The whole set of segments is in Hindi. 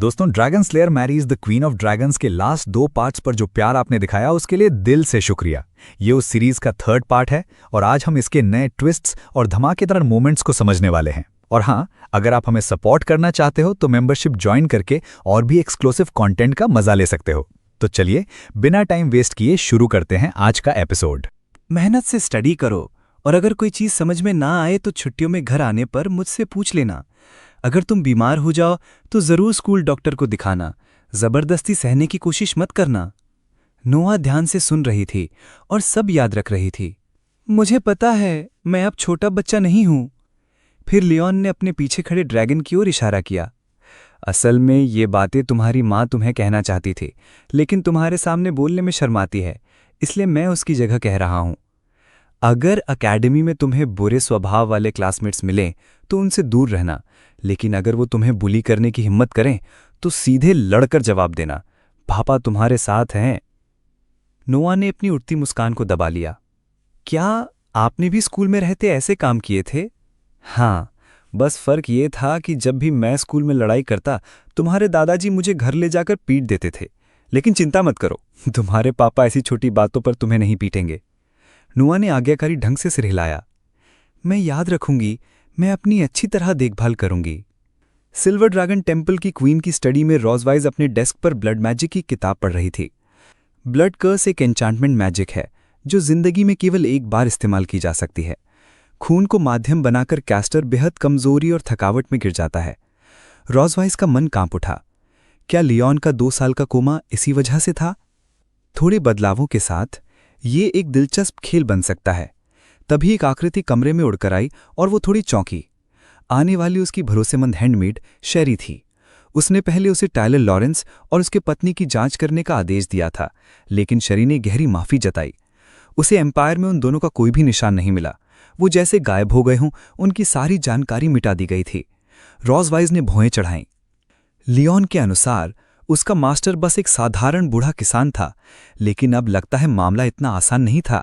दोस्तों, dragon slayer marries the queen of dragons के लास्ट 2 पार्ट्स पर जो प्यार आपने दिखाया उसके लिए दिल से शुक्रिया। ये उस सीरीज का 3rd पार्ट है और आज हम इसके नए ट्विस्ट्स और धमाकेदार मोमेंट्स को समझने वाले हैं। और हाँ, अगर आप हमें सपोर्ट करना चाहते हो तो मेंबरशिप ज्वाइन करके और भी एक्सक्लूसिव कंटेंट का मजा ले सकते हो। तो चलिए बिना टाइम वेस्ट किए शुरू करते हैं आज का एपिसोड। मेहनत से स्टडी करो और अगर कोई चीज समझ में ना आए तो छुट्टियों में घर आने पर मुझसे पूछ लेना। अगर तुम बीमार हो जाओ तो जरूर स्कूल डॉक्टर को दिखाना। जबरदस्ती सहने की कोशिश मत करना। नोआ ध्यान से सुन रही थी और सब याद रख रही थी। मुझे पता है, मैं अब छोटा बच्चा नहीं हूं। फिर लियोन ने अपने पीछे खड़े ड्रैगन की ओर इशारा किया। असल में ये बातें तुम्हारी माँ तुम्हें कहना चाहती थी, लेकिन तुम्हारे सामने बोलने में शर्माती है, इसलिए मैं उसकी जगह कह रहा हूं। अगर अकेडमी में तुम्हें बुरे स्वभाव वाले क्लासमेट्स मिलें तो उनसे दूर रहना, लेकिन अगर वो तुम्हें बुली करने की हिम्मत करें तो सीधे लड़कर जवाब देना। पापा तुम्हारे साथ हैं। नोआ ने अपनी उठती मुस्कान को दबा लिया। क्या आपने भी स्कूल में रहते ऐसे काम किए थे? हाँ, बस फर्क ये था कि जब भी मैं स्कूल में लड़ाई करता तुम्हारे दादाजी मुझे घर ले जाकर पीट देते थे। लेकिन चिंता मत करो, तुम्हारे पापा ऐसी छोटी बातों पर तुम्हें नहीं पीटेंगे। नोआ ने आज्ञाकारी ढंग से सिर हिलाया। मैं याद रखूंगी, मैं अपनी अच्छी तरह देखभाल करूंगी। सिल्वर ड्रैगन टेम्पल की क्वीन की स्टडी में रोजवाइज अपने डेस्क पर ब्लड मैजिक की किताब पढ़ रही थी। ब्लड कर्स एक एन्चांटमेंट मैजिक है जो जिंदगी में केवल एक बार इस्तेमाल की जा सकती है। खून को माध्यम बनाकर कैस्टर बेहद कमजोरी और थकावट में गिर जाता है। रोजवाइज का मन कांप उठा। क्या लियोन का 2 साल का कोमा इसी वजह से था? थोड़े बदलावों के साथ ये एक दिलचस्प खेल बन सकता है। तभी एक आकृति कमरे में उड़कर आई और वो थोड़ी चौंकी। आने वाली उसकी भरोसेमंद हैंडमेड शेरी थी। उसने पहले उसे टायलर लॉरेंस और उसके पत्नी की जांच करने का आदेश दिया था, लेकिन शेरी ने गहरी माफी जताई। उसे एम्पायर में उन दोनों का कोई भी निशान नहीं मिला। वो जैसे गायब हो गए हों, उनकी सारी जानकारी मिटा दी गई थी। रोजवाइज ने भौहें चढ़ाईं। लियोन के अनुसार उसका मास्टर बस एक साधारण बूढ़ा किसान था, लेकिन अब लगता है मामला इतना आसान नहीं था।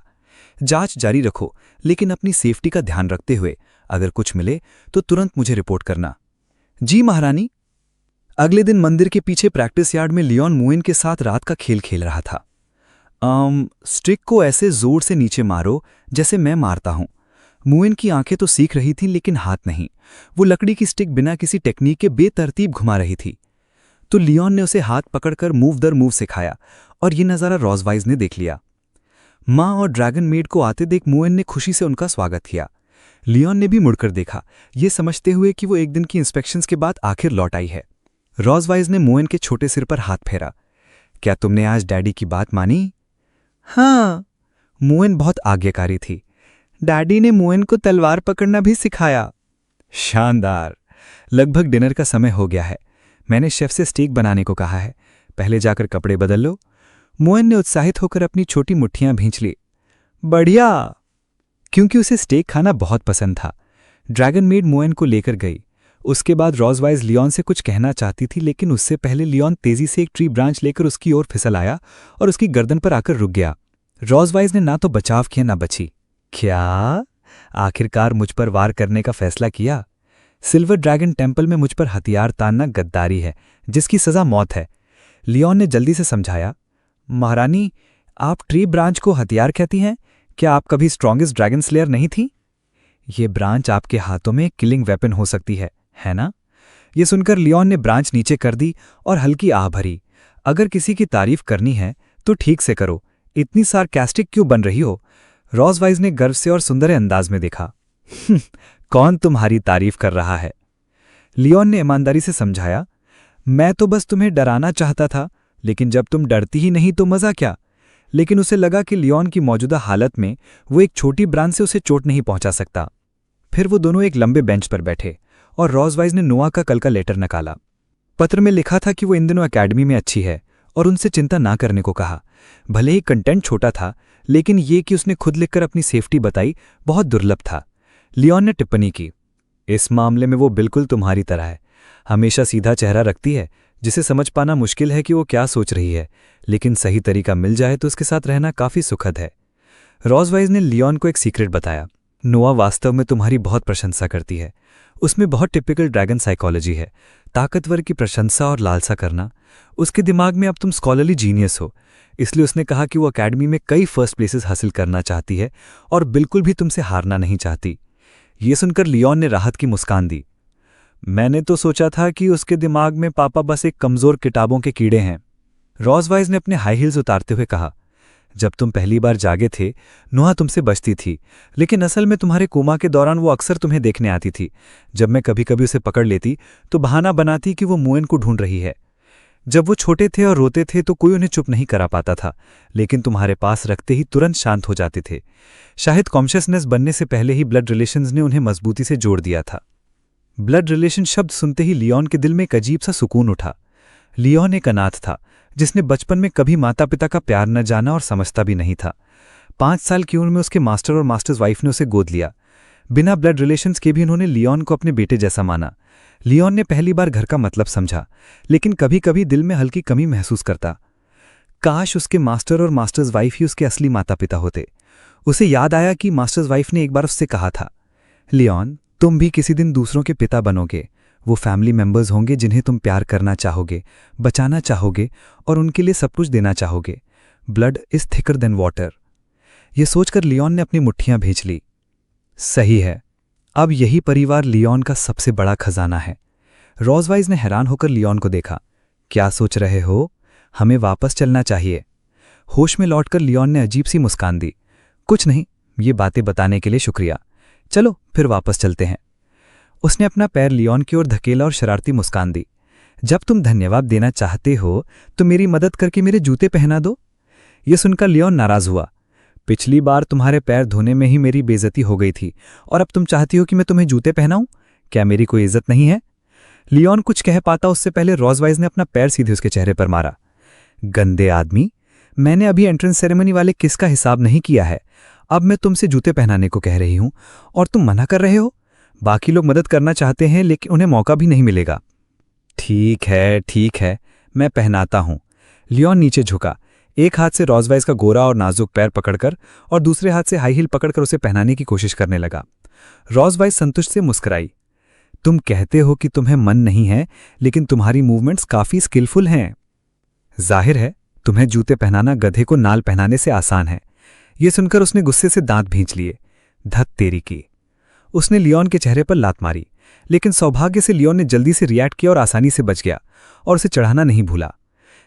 जांच जारी रखो, लेकिन अपनी सेफ्टी का ध्यान रखते हुए अगर कुछ मिले तो तुरंत मुझे रिपोर्ट करना। जी महारानी। अगले दिन मंदिर के पीछे प्रैक्टिस यार्ड में लियोन मुएन के साथ रात का खेल खेल रहा था। स्टिक को ऐसे जोर से नीचे मारो जैसे मैं मारता हूं। मुएन की आंखें तो सीख रही थीं, लेकिन हाथ नहीं। वो लकड़ी की स्टिक बिना किसी टेक्निक के बेतरतीब घुमा रही थी। तो लियोन ने उसे हाथ पकड़कर मूव दर मूव सिखाया और ये नज़ारा रोजवाइज ने देख लिया। माँ और ड्रैगन मेड को आते देख मुएन ने खुशी से उनका स्वागत किया। लियोन ने भी मुड़कर देखा, ये समझते हुए कि वो एक दिन की इंस्पेक्शंस के बाद आखिर लौट आई है। रोजवाइज ने मुएन के छोटे सिर पर हाथ फेरा। क्या तुमने आज डैडी की बात मानी? हाँ। मुएन बहुत आज्ञाकारी थी। डैडी ने मुएन को तलवार पकड़ना भी सिखाया। शानदार। लगभग डिनर का समय हो गया है। मैंने शेफ से स्टेक बनाने को कहा है। पहले जाकर कपड़े बदल लो। मुएन ने उत्साहित होकर अपनी छोटी मुट्ठियां भींच ली। बढ़िया। क्योंकि उसे स्टेक खाना बहुत पसंद था। ड्रैगन मेड मुएन को लेकर गई। उसके बाद रोजवाइज लियोन से कुछ कहना चाहती थी, लेकिन उससे पहले लियोन तेजी से एक ट्री ब्रांच लेकर उसकी ओर फिसल आया और उसकी गर्दन पर आकर रुक गया। रोजवाइज ने ना तो बचाव किया ना बची। क्या? आखिरकार मुझ पर वार करने का फैसला किया? सिल्वर ड्रैगन टेम्पल में मुझ पर हथियार तानना गद्दारी है, जिसकी सजा मौत है। लियोन ने जल्दी से समझाया। महारानी, आप ट्री ब्रांच को हथियार कहती हैं? क्या आप कभी स्ट्रॉन्गेस्ट ड्रैगन स्लेयर नहीं थी? ये ब्रांच आपके हाथों में किलिंग वेपन हो सकती है ना? ये सुनकर लियोन ने ब्रांच नीचे कर दी और हल्की आह भरी। अगर किसी की तारीफ करनी है तो ठीक से करो, इतनी सार्कास्टिक क्यों बन रही हो? रोजवाइज ने गर्व से और सुंदर अंदाज में देखा। कौन तुम्हारी तारीफ कर रहा है? लियोन ने ईमानदारी से समझाया। मैं तो बस तुम्हें डराना चाहता था, लेकिन जब तुम डरती ही नहीं तो मजा क्या? लेकिन उसे लगा कि लियोन की मौजूदा हालत में वो एक छोटी ब्रांच से उसे चोट नहीं पहुंचा सकता। फिर वो दोनों एक लंबे बेंच पर बैठे और रोजवाइज ने नोआ का कल का लेटर निकाला। पत्र में लिखा था कि वो इन दिनों अकेडमी में अच्छी है और उनसे चिंता ना करने को कहा। भले ही कंटेंट छोटा था, लेकिन ये कि उसने खुद लिखकर अपनी सेफ्टी बताई बहुत दुर्लभ था। लियोन ने टिप्पणी की। इस मामले में वो बिल्कुल तुम्हारी तरह है। हमेशा सीधा चेहरा रखती है, जिसे समझ पाना मुश्किल है कि वो क्या सोच रही है, लेकिन सही तरीका मिल जाए तो उसके साथ रहना काफी सुखद है। रोजवाइज ने लियोन को एक सीक्रेट बताया। नोआ वास्तव में तुम्हारी बहुत प्रशंसा करती है। उसमें बहुत टिपिकल ड्रैगन साइकोलॉजी है। ताकतवर की प्रशंसा और लालसा करना। उसके दिमाग में अब तुम स्कॉलरली जीनियस हो, इसलिए उसने कहा कि वो अकेडमी में कई फर्स्ट प्लेसेस हासिल करना चाहती है और बिल्कुल भी तुमसे हारना नहीं चाहती। ये सुनकर लियोन ने राहत की मुस्कान दी। मैंने तो सोचा था कि उसके दिमाग में पापा बस एक कमजोर किताबों के कीड़े हैं। रॉज़वाइज ने अपने हाई हील्स उतारते हुए कहा, जब तुम पहली बार जागे थे नोआ तुमसे बचती थी, लेकिन असल में तुम्हारे कोमा के दौरान वो अक्सर तुम्हें देखने आती थी। जब मैं कभी कभी उसे पकड़ लेती तो बहाना बनाती कि वो मुएन को ढूंढ रही है। जब वो छोटे थे और रोते थे तो कोई उन्हें चुप नहीं करा पाता था, लेकिन तुम्हारे पास रखते ही तुरंत शांत हो जाते थे। शायद कॉन्शियसनेस बनने से पहले ही ब्लड रिलेशंस ने उन्हें मजबूती से जोड़ दिया था। ब्लड रिलेशन शब्द सुनते ही लियोन के दिल में एक अजीब सा सुकून उठा। लियोन एक अनाथ था जिसने बचपन में कभी माता पिता का प्यार न जाना और समझता भी नहीं था। 5 साल की उम्र में उसके मास्टर और मास्टर्स वाइफ ने उसे गोद लिया। बिना ब्लड रिलेशंस के भी उन्होंने लियोन को अपने बेटे जैसा माना। लियोन ने पहली बार घर का मतलब समझा, लेकिन कभी कभी दिल में हल्की कमी महसूस करता। काश उसके मास्टर और मास्टर्स वाइफ ही उसके असली माता पिता होते। उसे याद आया कि मास्टर्स वाइफ ने एक बार उससे कहा था, लियोन तुम भी किसी दिन दूसरों के पिता बनोगे। वो फैमिली मेंबर्स होंगे जिन्हें तुम प्यार करना चाहोगे, बचाना चाहोगे और उनके लिए सब कुछ देना चाहोगे। Blood is thicker than water. ये सोचकर लियोन ने अपनी मुट्ठियां भींच ली। सही है, अब यही परिवार लियोन का सबसे बड़ा खजाना है। रॉज़वाइज ने हैरान होकर लियोन को देखा। क्या सोच रहे हो? हमें वापस चलना चाहिए। होश में लौटकर लियोन ने अजीब सी मुस्कान दी। कुछ नहीं, ये बातें बताने के लिए शुक्रिया। चलो फिर वापस चलते हैं। उसने अपना पैर लियोन की ओर धकेला और शरारती मुस्कान दी। जब तुम धन्यवाद देना चाहते हो तो मेरी मदद करके मेरे जूते पहना दो। यह सुनकर लियोन नाराज हुआ। पिछली बार तुम्हारे पैर धोने में ही मेरी बेइज्जती हो गई थी और अब तुम चाहती हो कि मैं तुम्हें जूते पहनाऊं? क्या मेरी कोई इज्जत नहीं है? लियोन कुछ कह पाता उससे पहले रॉज़वाइज ने अपना पैर सीधे उसके चेहरे पर मारा। गंदे आदमी, मैंने अभी एंट्रेंस सेरेमनी वाले किस का हिसाब नहीं किया है। अब मैं तुमसे जूते पहनाने को कह रही हूं और तुम मना कर रहे हो। बाकी लोग मदद करना चाहते हैं लेकिन उन्हें मौका भी नहीं मिलेगा। ठीक है, मैं पहनाता हूं। लियोन नीचे झुका, एक हाथ से रॉज़वाइज का गोरा और नाजुक पैर पकड़कर और दूसरे हाथ से हाई हील पकड़कर उसे पहनाने की कोशिश करने लगा। रॉज़वाइज संतुष्ट से मुस्कुराई। तुम कहते हो कि तुम्हें मन नहीं है, लेकिन तुम्हारी मूवमेंट्स काफी स्किलफुल हैं। जाहिर है तुम्हें जूते पहनाना गधे को नाल पहनाने से आसान है। यह सुनकर उसने गुस्से से दांत भींच लिए। धत तेरी की। उसने लियोन के चेहरे पर लात मारी, लेकिन सौभाग्य से लियोन ने जल्दी से रिएक्ट किया और आसानी से बच गया और उसे चढ़ाना नहीं भूला।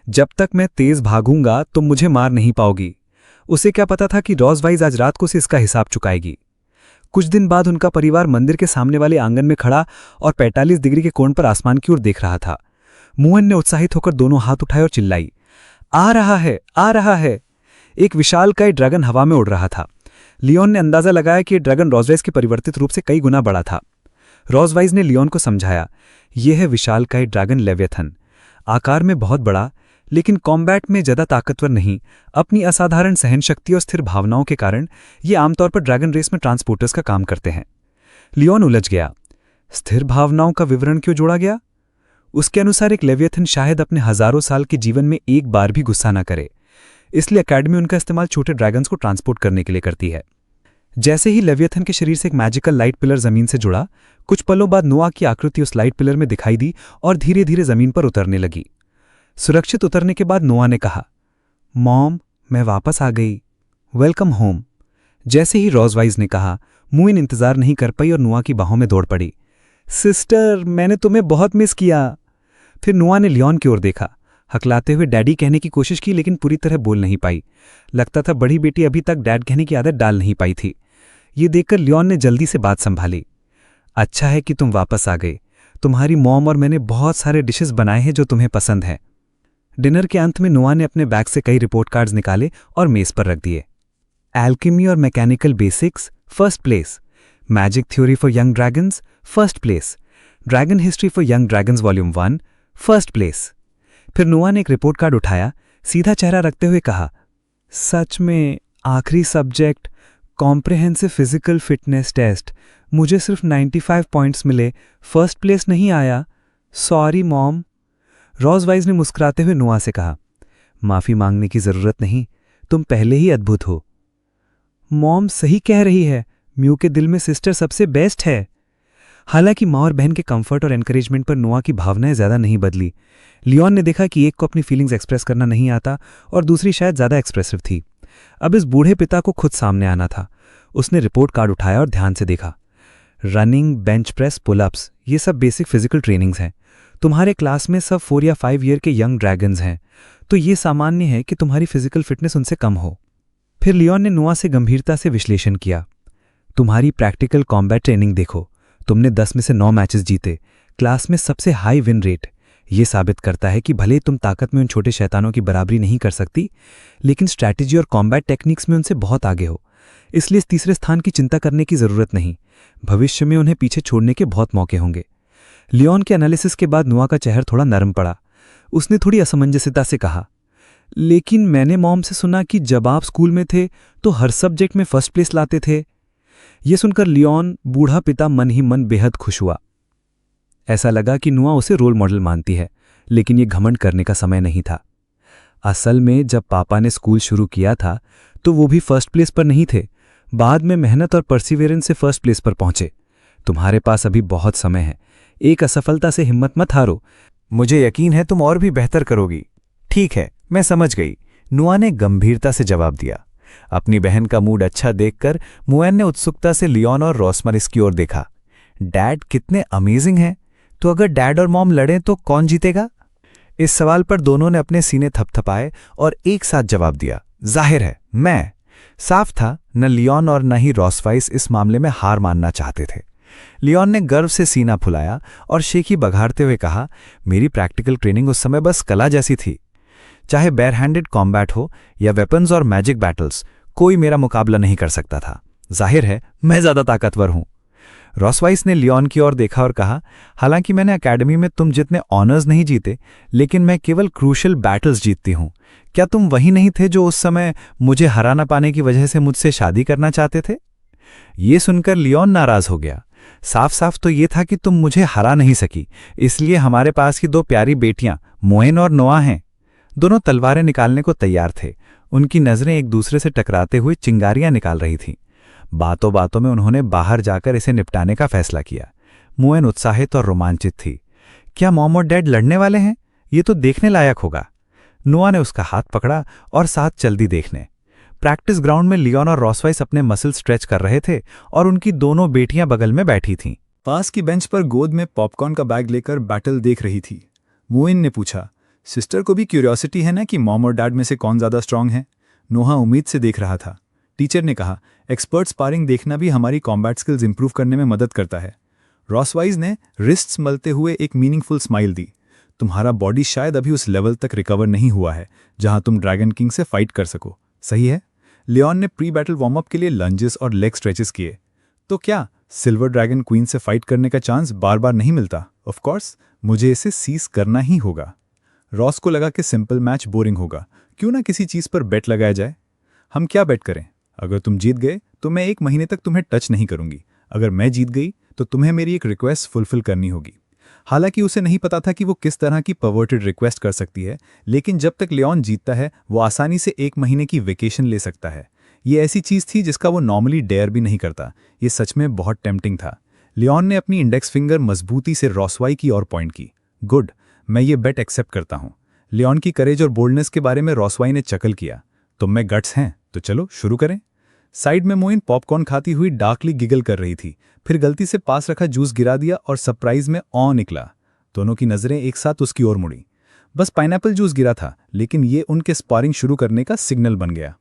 जब तक मैं तेज भागूंगा तुम मुझे मार नहीं पाओगी। उसे क्या पता था कि रॉज़वाइज आज रात को से इसका हिसाब चुकाएगी। कुछ दिन बाद उनका परिवार मंदिर के सामने वाले आंगन में खड़ा और 45 डिग्री के कोण पर आसमान की ओर देख रहा था। मुअन ने उत्साहित होकर दोनों हाथ उठाए और चिल्लाई, आ रहा है, आ रहा है। एक विशालकाय ड्रैगन हवा में उड़ रहा था। लियोन ने अंदाजा लगाया कि ड्रैगन रॉज़वाइज के परिवर्तित रूप से कई गुना बड़ा था। रॉज़वाइज ने लियोन को समझाया, यह है विशालकाय ड्रैगन लेवियथन। आकार में बहुत बड़ा, लेकिन कॉम्बैट में ज्यादा ताकतवर नहीं। अपनी असाधारण सहनशक्ति और स्थिर भावनाओं के कारण ये आमतौर पर ड्रैगन रेस में ट्रांसपोर्टर्स का काम करते हैं। लियोन उलझ गया। स्थिर भावनाओं का विवरण क्यों जोड़ा गया? उसके अनुसार एक लेवियथन शायद अपने हजारों साल के जीवन में एक बार भी गुस्सा न करे, इसलिए अकेडमी उनका इस्तेमाल छोटे ड्रैगन्स को ट्रांसपोर्ट करने के लिए करती है। जैसे ही लेवियथन के शरीर से एक मैजिकल लाइट पिलर जमीन से जुड़ा, कुछ पलों बाद नोआ की आकृति उस लाइट पिलर में दिखाई दी और धीरे धीरे जमीन पर उतरने लगी। सुरक्षित उतरने के बाद नोआ ने कहा, मॉम, मैं वापस आ गई। Welcome home. जैसे ही रॉज़वाइज ने कहा, मुइन इंतजार नहीं कर पाई और नोआ की बाहों में दौड़ पड़ी। सिस्टर, मैंने तुम्हें बहुत मिस किया। फिर नोआ ने लियोन की ओर देखा, हकलाते हुए डैडी कहने की कोशिश की, लेकिन पूरी तरह बोल नहीं पाई। लगता था बड़ी बेटी अभी तक डैड कहने की आदत डाल नहीं पाई थी। ये देखकर लियोन ने जल्दी से बात संभाली। अच्छा है कि तुम वापस आ गए। तुम्हारी मॉम और मैंने बहुत सारे डिशेस बनाए हैं जो तुम्हें पसंद हैं। डिनर के अंत में नोआ ने अपने बैग से कई रिपोर्ट कार्ड्स निकाले और मेज पर रख दिए। एल्केमी और mechanical basics, first place. Magic theory for young dragons, first place. Dragon history for young dragons volume 1, first place. फिर नोआ ने एक रिपोर्ट कार्ड उठाया, सीधा चेहरा रखते हुए कहा, सच में आखिरी subject comprehensive physical fitness test, मुझे सिर्फ 95 पॉइंट्स मिले, फर्स्ट प्लेस नहीं आया। Sorry mom. रॉज़वाइज ने मुस्कुराते हुए नोआ से कहा, माफी मांगने की जरूरत नहीं, तुम पहले ही अद्भुत हो। मॉम सही कह रही है, म्यू के दिल में सिस्टर सबसे बेस्ट है। हालांकि माँ और बहन के कंफर्ट और एनकरेजमेंट पर नोआ की भावनाएं ज़्यादा नहीं बदली। लियोन ने देखा कि एक को अपनी फीलिंग्स एक्सप्रेस करना नहीं आता और दूसरी शायद ज़्यादा एक्सप्रेसिव थी। अब इस बूढ़े पिता को खुद सामने आना था। उसने रिपोर्ट कार्ड उठाया और ध्यान से देखा। रनिंग, बेंच प्रेस, पुलअप्स, ये सब बेसिक फिजिकल ट्रेनिंग्स हैं। तुम्हारे क्लास में सब 4 या 5 ईयर के यंग ड्रैगन्स हैं, तो ये सामान्य है कि तुम्हारी फिजिकल फिटनेस उनसे कम हो। फिर लियोन ने नोआ से गंभीरता से विश्लेषण किया। तुम्हारी प्रैक्टिकल कॉम्बैट ट्रेनिंग देखो, तुमने 10 में से 9 मैचेस जीते, क्लास में सबसे हाई विन रेट। ये साबित करता है कि भले तुम ताकत में उन छोटे शैतानों की बराबरी नहीं कर सकती, लेकिन स्ट्रैटेजी और कॉम्बैट टेक्निक्स में उनसे बहुत आगे हो। इसलिए इस तीसरे स्थान की चिंता करने की जरूरत नहीं। भविष्य में उन्हें पीछे छोड़ने के बहुत मौके होंगे। लियोन के एनालिसिस के बाद नोआ का चेहरा थोड़ा नरम पड़ा। उसने थोड़ी असमंजसता से कहा, लेकिन मैंने मॉम से सुना कि जब आप स्कूल में थे तो हर सब्जेक्ट में फर्स्ट प्लेस लाते थे। यह सुनकर लियोन, बूढ़ा पिता, मन ही मन बेहद खुश हुआ। ऐसा लगा कि नोआ उसे रोल मॉडल मानती है, लेकिन यह घमंड करने का समय नहीं था। असल में जब पापा ने स्कूल शुरू किया था तो वो भी फर्स्ट प्लेस पर नहीं थे। बाद में मेहनत और परसिवेरेंस से फर्स्ट प्लेस पर पहुंचे। तुम्हारे पास अभी बहुत समय है। एक असफलता से हिम्मत मत हारो। मुझे यकीन है तुम और भी बेहतर करोगी। ठीक है, मैं समझ गई, नोआ ने गंभीरता से जवाब दिया। अपनी बहन का मूड अच्छा देखकर मुएन ने उत्सुकता से लियोन और रोसमरिस की ओर देखा। डैड कितने अमेजिंग हैं। तो अगर डैड और मॉम लड़ें तो कौन जीतेगा? इस सवाल पर दोनों ने अपने सीने थपथपाए और एक साथ जवाब दिया, जाहिर है मैं। साफ था, न लियोन और न ही रोसवाइस इस मामले में हार मानना चाहते थे। लियोन ने गर्व से सीना फुलाया और शेखी बघाड़ते हुए कहा, मेरी प्रैक्टिकल ट्रेनिंग उस समय बस कला जैसी थी। चाहे बेयर हैंडेड कॉम्बैट हो या वेपन्स और मैजिक बैटल्स, कोई मेरा मुकाबला नहीं कर सकता था। जाहिर है मैं ज्यादा ताकतवर हूं। रोसवाइस ने लियोन की ओर देखा और कहा, हालांकि मैंने एकेडमी में तुम जितने ऑनर्स नहीं जीते, लेकिन मैं केवल क्रूशल बैटल्स जीतती हूं। क्या तुम वही नहीं थे जो उस समय मुझे हरा न पाने की वजह से मुझसे शादी करना चाहते थे? ये सुनकर लियोन नाराज हो गया। साफ साफ तो ये था कि तुम मुझे हरा नहीं सकी, इसलिए हमारे पास की 2 प्यारी बेटियां मुएन और नोआ हैं। दोनों तलवारें निकालने को तैयार थे। उनकी नजरें एक दूसरे से टकराते हुए चिंगारियां निकाल रही थीं। बातों बातों में उन्होंने बाहर जाकर इसे निपटाने का फैसला किया। मुएन उत्साहित और रोमांचित थी। क्या मॉम और डैड लड़ने वाले हैं? ये तो देखने लायक होगा। नोआ ने उसका हाथ पकड़ा और साथ चल दी देखने। प्रैक्टिस ग्राउंड में लियोन और रोसवाइस अपने मसल स्ट्रेच कर रहे थे और उनकी दोनों बेटियां बगल में बैठी थीं। पास की बेंच पर गोद में पॉपकॉर्न का बैग लेकर बैटल देख रही थी। मुइन ने पूछा, सिस्टर को भी क्यूरियोसिटी है ना कि मॉम और डैड में से कौन ज़्यादा स्ट्रांग है? नोहा उम्मीद से देख रहा था। टीचर ने कहा, एक्सपर्ट स्पारिंग देखना भी हमारी कॉम्बैट स्किल्स इंप्रूव करने में मदद करता है। रोसवाइस ने रिस्ट्स मलते हुए एक मीनिंगफुल स्माइल दी। तुम्हारा बॉडी शायद अभी उस लेवल तक रिकवर नहीं हुआ है जहां तुम ड्रैगन किंग से फाइट कर सको, सही है? लियोन ने प्री बैटल वार्म अप के लिए लंजेस और लेग स्ट्रेचेस किए। तो क्या सिल्वर ड्रैगन क्वीन से फाइट करने का चांस बार बार नहीं मिलता? ऑफ कोर्स, मुझे इसे सीज करना ही होगा। रॉस को लगा कि सिंपल मैच बोरिंग होगा, क्यों ना किसी चीज पर बेट लगाया जाए। हम क्या बेट करें? अगर तुम जीत गए तो मैं 1 महीने तक तुम्हें टच नहीं करूंगी। अगर मैं जीत गई तो तुम्हें मेरी एक रिक्वेस्ट फुलफिल करनी होगी। हालांकि उसे नहीं पता था कि वो किस तरह की परवर्टेड रिक्वेस्ट कर सकती है, लेकिन जब तक लियोन जीतता है वो आसानी से 1 महीने की वेकेशन ले सकता है। ये ऐसी चीज थी जिसका वो नॉर्मली डेयर भी नहीं करता। ये सच में बहुत टेम्पटिंग था। लियोन ने अपनी इंडेक्स फिंगर मजबूती से रोसवाई की ओर पॉइंट की। गुड, मैं ये बेट एक्सेप्ट करता हूँ। लियोन की करेज और बोल्डनेस के बारे में रोसवाई ने चकल किया। तुम में गट्स हैं तो चलो शुरू करें। साइड में मोइन पॉपकॉर्न खाती हुई डार्कली गिगल कर रही थी, फिर गलती से पास रखा जूस गिरा दिया और सरप्राइज में ऑ निकला। दोनों की नजरें एक साथ उसकी ओर मुड़ी। बस पाइनएप्पल जूस गिरा था, लेकिन ये उनके स्पारिंग शुरू करने का सिग्नल बन गया।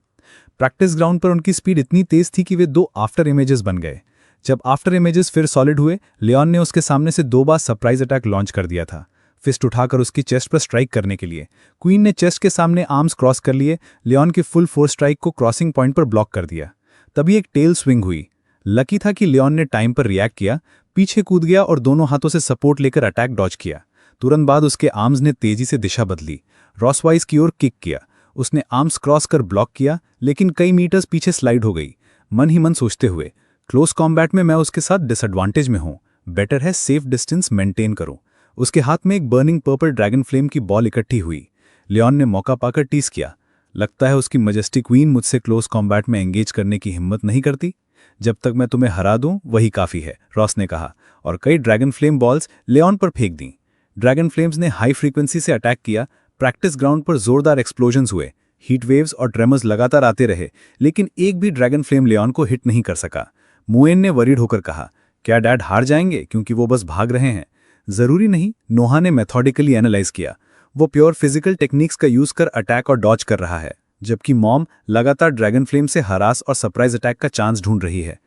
प्रैक्टिस ग्राउंड पर उनकी स्पीड इतनी तेज थी कि वे 2 आफ्टर इमेजेस बन गए। जब आफ्टर इमेजेस फिर सॉलिड हुए, लियोन ने उसके सामने से 2 बार सरप्राइज अटैक लॉन्च कर दिया था, फिस्ट उठाकर उसकी चेस्ट पर स्ट्राइक करने के लिए। क्वीन ने चेस्ट के सामने आर्म्स क्रॉस कर लिए, लियोन की फुल फोर्स स्ट्राइक को क्रॉसिंग पॉइंट पर ब्लॉक कर दिया। तभी एक टेल स्विंग हुई। लकी था कि लियोन ने टाइम पर रिएक्ट किया, पीछे कूद गया और दोनों हाथों से सपोर्ट लेकर अटैक डॉज किया। तुरंत बाद उसके आर्म्स ने तेजी से दिशा बदली, रोसवाइस की ओर किक किया। उसने आर्म्स क्रॉस कर ब्लॉक किया, लेकिन कई मीटर्स पीछे स्लाइड हो गई। मन ही मन सोचते हुए, क्लोज कॉम्बैट में मैं उसके साथ डिसएडवांटेज में हूं, बेटर है सेफ डिस्टेंस मेंटेन करूं। उसके हाथ में एक बर्निंग पर्पल ड्रैगन फ्लेम की बॉल इकट्ठी हुई। लियोन ने मौका पाकर टीस किया। लगता है उसकी मजेस्टिक क्वीन मुझसे क्लोज कॉम्बैट में एंगेज करने की हिम्मत नहीं करती। जब तक मैं तुम्हें हरा दूं वही काफ़ी है, रॉस ने कहा, और कई ड्रैगन फ्लेम बॉल्स लियोन पर फेंक दी। ड्रैगन फ्लेम्स ने हाई फ्रीक्वेंसी से अटैक किया। प्रैक्टिस ग्राउंड पर जोरदार एक्सप्लोजन्स हुए, हीट वेव्स और ट्रेमर्स लगातार आते रहे, लेकिन एक भी ड्रैगन फ्लेम लियोन को हिट नहीं कर सका। मोएन ने वरीड होकर कहा, क्या डैड हार जाएंगे क्योंकि वो बस भाग रहे हैं? जरूरी नहीं, नोहा ने मेथोडिकली एनालाइज किया। वो प्योर फिजिकल टेक्निक्स का यूज कर अटैक और डॉज कर रहा है, जबकि मॉम लगातार ड्रैगन फ्लेम से हरास और सरप्राइज अटैक का चांस ढूंढ रही है।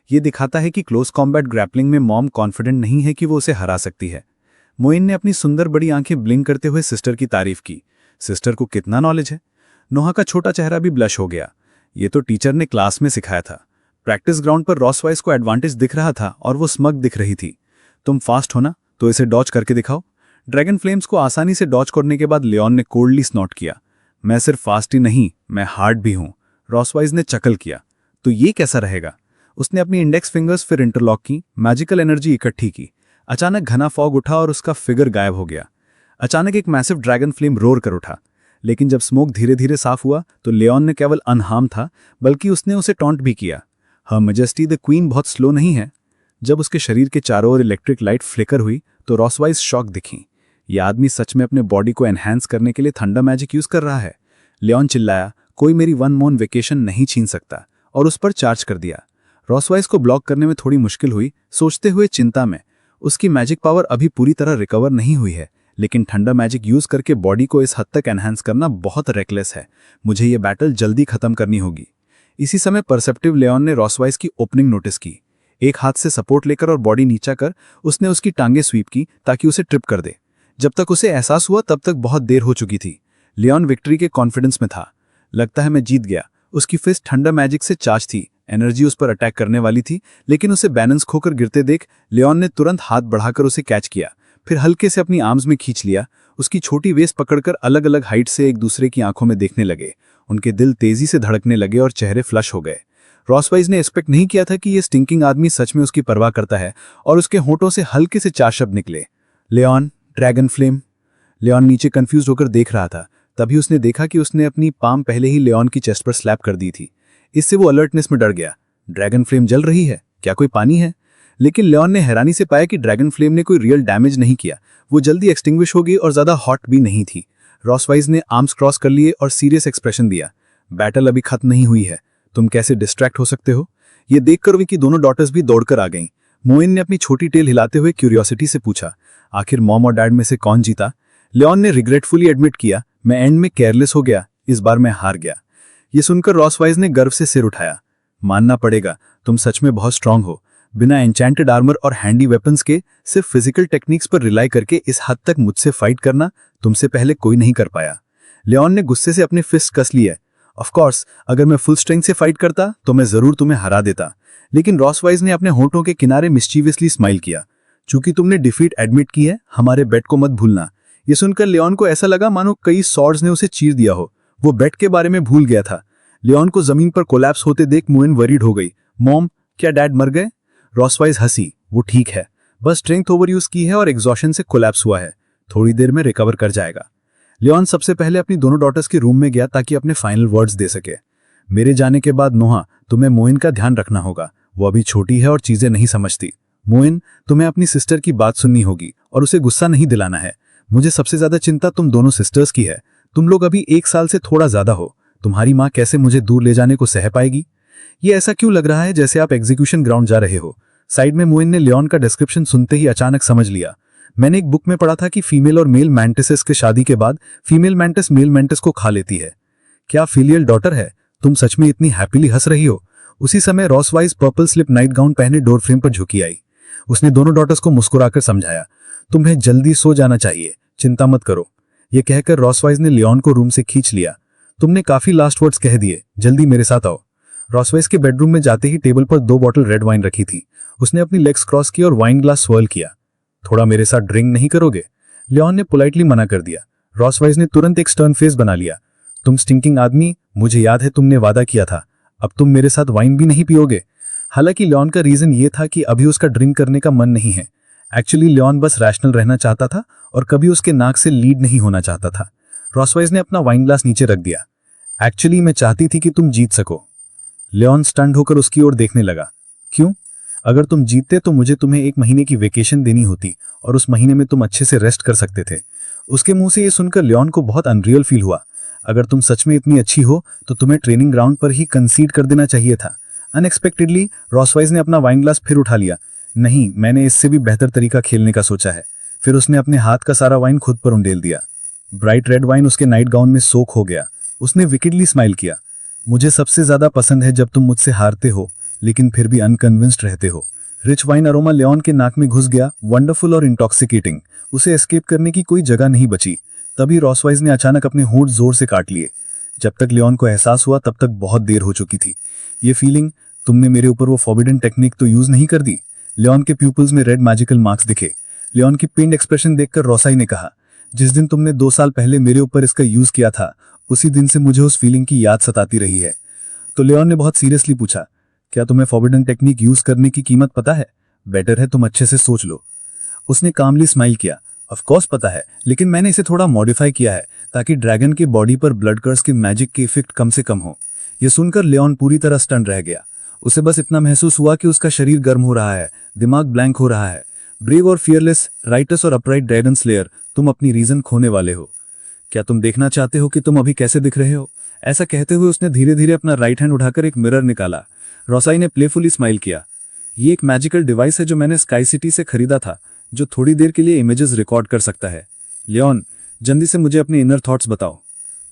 ये दिखाता है कि क्लोज कॉम्बैट ग्रैपलिंग में मॉम कॉन्फिडेंट नहीं है कि वो उसे हरा सकती है। मोइन ने अपनी सुंदर बड़ी आंखें ब्लिंक करते हुए सिस्टर की तारीफ की। सिस्टर को कितना नॉलेज है? नोहा का छोटा चेहरा भी ब्लश हो गया। ये तो टीचर ने क्लास में सिखाया था। प्रैक्टिस ग्राउंड पर रॉसवाइस को एडवांटेज दिख रहा था और वो स्मग दिख रही थी। तुम फास्ट हो ना, तो इसे डॉज करके दिखाओ। ड्रैगन फ्लेम्स को आसानी से डॉज करने के बाद लियोन ने कोल्डली स्नॉट किया। मैं सिर्फ फास्ट ही नहीं, मैं हार्ड भी हूं। रॉसवाइस ने चकल किया। तो ये कैसा रहेगा? उसने अपनी इंडेक्स फिंगर्स फिर इंटरलॉक की, मैजिकल एनर्जी इकट्ठी की। अचानक घना फॉग उठा और उसका फिगर गायब हो गया। अचानक एक मैसिव ड्रैगन फ्लेम रोर कर उठा, लेकिन जब स्मोक धीरे धीरे साफ हुआ तो लियोन ने केवल अनहार्म था, बल्कि उसने उसे टॉन्ट भी किया। हर मैजेस्टी द क्वीन बहुत स्लो नहीं है। जब उसके शरीर के चारों ओर इलेक्ट्रिक लाइट फ्लिकर हुई तो रॉसवाइस शॉक दिखी। यह आदमी सच में अपने बॉडी को एनहांस करने के लिए थंडर मैजिक यूज कर रहा है। लियोन चिल्लाया, कोई मेरी वन मोन वेकेशन नहीं छीन सकता, और उस पर चार्ज कर दिया। रॉसवाइस को ब्लॉक करने में थोड़ी मुश्किल हुई, सोचते हुए चिंता में। उसकी मैजिक पावर अभी पूरी तरह रिकवर नहीं हुई है, लेकिन ठंडा मैजिक यूज करके बॉडी को इस हद तक एनहांस करना बहुत रेकलेस है। मुझे ये बैटल जल्दी खत्म करनी होगी। इसी समय परसेप्टिव लियोन ने रॉसवाइस की ओपनिंग नोटिस की। एक हाथ से सपोर्ट लेकर और बॉडी नीचा कर उसने उसकी टांगे स्वीप की ताकि उसे ट्रिप कर दे। जब तक उसे एहसास हुआ तब तक बहुत देर हो चुकी थी। लियोन विक्ट्री के कॉन्फिडेंस में था। लगता है मैं जीत गया। उसकी फिस्ट ठंडा मैजिक से चार्ज थी, एनर्जी उस पर अटैक करने वाली थी, लेकिन उसे बैलेंस खोकर गिरते देख लियोन ने तुरंत हाथ बढ़ाकर उसे कैच किया, फिर हल्के से अपनी आर्म्स में खींच लिया। उसकी छोटी वेस्ट पकड़कर अलग अलग हाइट से एक दूसरे की आंखों में देखने लगे। उनके दिल तेजी से धड़कने लगे और चेहरे फ्लश हो गए। रॉसवाइस ने एक्सपेक्ट नहीं किया था कि ये स्टिंकिंग आदमी सच में उसकी परवाह करता है, और उसके होंठों से हल्के से 4 शब्द निकले, लियोन, ड्रैगन फ्लेम। लियोन नीचे कंफ्यूज होकर देख रहा था। तभी उसने देखा कि उसने अपनी पाम पहले ही लियोन की चेस्ट पर स्लैप कर दी थी। इससे वो अलर्टनेस में डर गया। ड्रैगन फ्लेम जल रही है, क्या कोई पानी है? लेकिन लियोन ने हैरानी से पाया कि ड्रैगन फ्लेम ने कोई रियल डैमेज नहीं किया। वो जल्दी एक्सटिंग्विश हो गई और ज्यादा हॉट भी नहीं थी। रॉसवाइस ने आर्म्स क्रॉस कर लिए और सीरियस एक्सप्रेशन दिया, बैटल अभी खत्म नहीं हुई है, तुम कैसे डिस्ट्रैक्ट हो सकते हो? ये देखकर विकी दोनों डॉटर्स भी दौड़कर आ गईं। मोइन ने अपनी छोटी टेल हिलाते हुए क्यूरियोसिटी से पूछा, आखिर मॉम और डैड में से कौन जीता? लियोन ने रिग्रेटफुली एडमिट किया, मैं एंड में केयरलेस हो गया, इस बार मैं हार गया। ये सुनकर रॉसवाइस ने गर्व से सिर उठाया, मानना पड़ेगा, तुम सच में बहुत स्ट्रांग हो। बिना एन्चेंटेड आर्मर और हैंडी वेपन्स के सिर्फ फिजिकल टेक्निक्स पर रिलाई करके इस हद तक मुझसे फाइट करना तुमसे पहले कोई नहीं कर पाया। लियोन ने गुस्से से अपने फिस्ट कस लिए। ऑफ कोर्स, अगर मैं फुल स्ट्रेंथ से फाइट करता तो मैं जरूर तुम्हें हरा देता। लेकिन रॉसवाइस ने अपने होंठों के किनारे मिस्चीवियसली स्माइल किया, चूंकि तुमने डिफीट एडमिट की है, हमारे बेट को मत भूलना। ये सुनकर लियोन को ऐसा लगा मानो कई सॉर्ड्स ने उसे चीर दिया हो। वो बेट के बारे में भूल गया था। लियोन को जमीन पर कोलैप्स होते देख मोइन वरीड हो गई। मॉम, क्या डैड मर गए? रॉसवाइस हंसी, वो ठीक है, बस स्ट्रेंथ ओवर यूज की है और एग्जॉशन से कोलैप्स हुआ है, थोड़ी देर में रिकवर कर जाएगा। लियोन सबसे पहले अपनी दोनों डॉटर्स के रूम में गया ताकि अपने फाइनल वर्ड्स दे सके। मेरे जाने के बाद नोहा, तुम्हें मोइन का ध्यान रखना होगा, वो अभी छोटी है और चीजें नहीं समझती। मोइन, तुम्हें अपनी सिस्टर की बात सुननी होगी और उसे गुस्सा नहीं दिलाना है। मुझे सबसे ज्यादा चिंता तुम दोनों सिस्टर्स की है। तुम लोग अभी 1 साल से थोड़ा ज्यादा हो। तुम्हारी माँ कैसे मुझे दूर ले जाने को सह पाएगी? ये ऐसा क्यों लग रहा है जैसे आप एग्जीक्यूशन ग्राउंड जा रहे हो? साइड में मोइन ने लियोन का डिस्क्रिप्शन सुनते ही अचानक समझ लिया। मैंने एक बुक में पढ़ा था कि फीमेल और मेल मैंटिसेस के शादी के बाद फीमेल मैंटिस मेल मैंटिस को खा लेती है। क्या फीलियल डॉटर है? तुम सच में इतनी हैप्पीली हंस रही हो? उसी समय रॉसवाइस पर्पल स्लिप नाइट गाउन पहने डोर फ्रेम पर झुकी आई। उसने दोनों डॉटर्स को मुस्कुराकर समझाया, तुम्हें जल्दी सो जाना चाहिए, चिंता मत करो। ये कहकर रॉसवाइस ने लियोन को रूम से खींच लिया। तुमने काफी लास्ट वर्ड्स कह दिए, जल्दी मेरे साथ आओ। रॉसवाइस के बेडरूम में जाते ही टेबल पर 2 बॉटल रेड वाइन रखी थी। उसने अपनी लेग्स क्रॉस की और वाइन ग्लास स्वर्ल किया। थोड़ा मेरे साथ ड्रिंक नहीं करोगे? लियोन ने पोलाइटली मना कर दिया। रॉसवाइस ने तुरंत एक स्टर्न फेस बना लिया। तुम स्टिंकिंग आदमी, मुझे याद है तुमने वादा किया था, अब तुम मेरे साथ वाइन भी नहीं पियोगे। हालांकि लियोन का रीजन ये था कि अभी उसका ड्रिंक करने का मन नहीं है। एक्चुअली लियोन बस रैशनल रहना चाहता था और कभी उसके नाक से लीड नहीं होना चाहता था। रॉसवाइस ने अपना वाइन ग्लास नीचे रख दिया। एक्चुअली मैं चाहती थी कि तुम जीत सको। लियोन स्टंड होकर उसकी ओर देखने लगा। क्यों? अगर तुम जीतते तो मुझे तुम्हें 1 महीने की वेकेशन देनी होती और उस महीने में तुम अच्छे से रेस्ट कर सकते थे। उसके मुंह से ये सुनकर लियोन को बहुत अनरियल फील हुआ। अगर तुम सच में इतनी अच्छी हो तो तुम्हें ट्रेनिंग ग्राउंड पर ही कंसीड कर देना चाहिए था। अनएक्सपेक्टेडली रॉसवाइज ने अपना वाइन ग्लास फिर उठा लिया। नहीं, मैंने इससे भी बेहतर तरीका खेलने का सोचा है। फिर उसने अपने हाथ का सारा वाइन खुद पर उंडेल दिया। ब्राइट रेड वाइन उसके नाइट गाउन में सोक हो गया। उसने विकेडली स्माइल किया। मुझे सबसे ज्यादा पसंद है जब तुम मुझसे हारते हो लेकिन फिर भी अनकन्विंस्ड रहते हो। रिच वाइन अरोमा लियोन के नाक में घुस गया, वंडरफुल और इंटॉक्सिकेटिंग। उसे एस्केप करने की कोई जगह नहीं बची। तभी रॉसवाइज ने अचानक अपने होंठ जोर से काट लिए। जब तक लियोन को एहसास हुआ तब तक बहुत देर हो चुकी थी। ये फीलिंग, तुमने मेरे ऊपर वो फॉरबिडन टेक्निक तो यूज नहीं कर दी? लियोन के प्यूपल्स में रेड मैजिकल मार्क्स दिखे। लियोन की पेंड एक्सप्रेशन देखकर रॉसाई ने कहा, जिस दिन तुमने 2 साल पहले मेरे ऊपर इसका यूज किया था उसी दिन से मुझे उस फीलिंग की याद सताती रही है। तो लियोन ने बहुत सीरियसली पूछा, क्या तुम्हें फॉरबिडन टेक्निक यूज करने की कीमत पता है? बेटर है तुम अच्छे से सोच लो। उसने कामली स्माइल किया। ऑफ कोर्स पता है, लेकिन मैंने इसे थोड़ा मॉडिफाई किया है ताकि ड्रैगन के बॉडी पर ब्लड कर्स के मैजिक के इफेक्ट कम से कम हो। यह सुनकर लियोन पूरी तरह स्टन रह गया। उसे बस इतना महसूस हुआ कि उसका शरीर गर्म हो रहा है, दिमाग ब्लैंक हो रहा है। ब्रेव और फियरलेस, राइटस और अपराइट ड्रैगन स्लेयर, तुम अपनी रीजन खोने वाले हो। क्या तुम देखना चाहते हो कि तुम अभी कैसे दिख रहे हो? ऐसा कहते हुए उसने धीरे धीरे अपना राइट हैंड उठाकर एक मिरर निकाला। रॉसाई ने प्लेफुली स्माइल किया। ये एक मैजिकल डिवाइस है जो मैंने स्काई सिटी से खरीदा था, जो थोड़ी देर के लिए इमेजेस रिकॉर्ड कर सकता है। लियोन, जल्दी से मुझे अपने इनर थॉट्स बताओ।